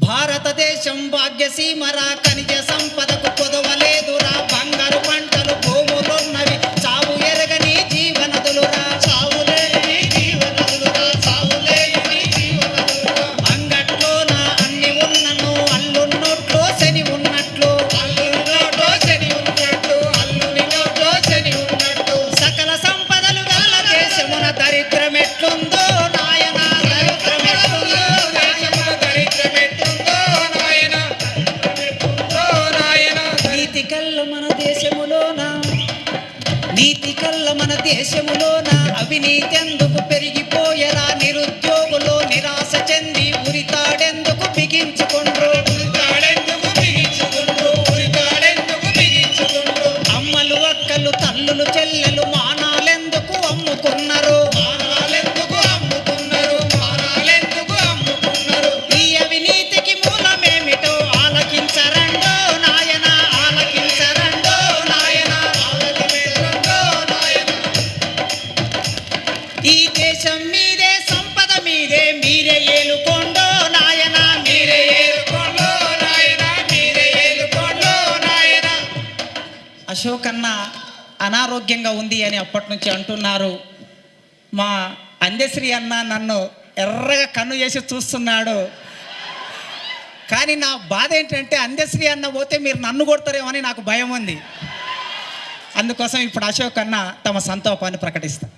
భారతదేశం భాగ్యసీమరా, ఖనిజ సంపదకు కొదవలేదురా, బంగారు పంటలు భూములున్నవి, చావు ఎరగని జీవనదులురా, చావులేని జీవనదులురా, చావులేని జీవనదులురా. అంగట్లోన అన్ని ఉన్నను, అల్లున్నోట్లో శని ఉన్నట్లు, అల్లున్నోట్లో శని ఉన్నట్లు, అల్లుని నోట్లో శని ఉన్నట్లు. సకల సంపదలు గల దేశమున దరిద్రమెట్లుందో నాయన, దరిద్రమెట్లుందో దేశమున దరిద్రమెట్లుందో నాయన, దరిద్రమెట్లుందో నాయన. నీతి కల్ల మన దేశములోన, నీతి కల్ల మన దేశములోన అవినీతి ఎందుకు పెరిగిపోయరా, నిరుద్యోగులు నిరాశ చెంది ఉరితాడెందుకు బిగించుకుండ్రు, ఉరితాడెందుకు బిగించుకుండ్రు, ఉరితాడెందుకు బిగించుకుండ్రు. అమ్మలు అక్కలు తల్లులు చెల్లెలు మానాలెందుకు అమ్ముకున్నారు, మానాలెందుకు అమ్ముకున్నారు, మానాలెందుకు అమ్ముకున్నారు. ఈ అవినీతికి మూలమేమిటో ఆలకించరండో నాయన, ఆలకించరండో నాయన, ఆలకించరండో నాయన. ఈ దేశం మీదే, సంపద మీదే, మీరే ఏలుకోండో నాయన, మీరే ఏలుకోండో నాయన, మీరే ఏలుకోండో నాయన. అశోక్ అన్న అనారోగ్యంగా ఉంది అని అప్పటి నుంచి అంటున్నారు. మా అందశ్రీ అన్న నన్ను ఎర్రగా కన్ను చేసి చూస్తున్నాడు. కానీ నా బాధ ఏంటంటే అందశ్రీ అన్న పోతే మీరు నన్ను కొడతారేమో అని నాకు భయం ఉంది. అందుకోసం ఇప్పుడు అశోక్ అన్న తమ సంతాపాన్ని ప్రకటిస్తారు.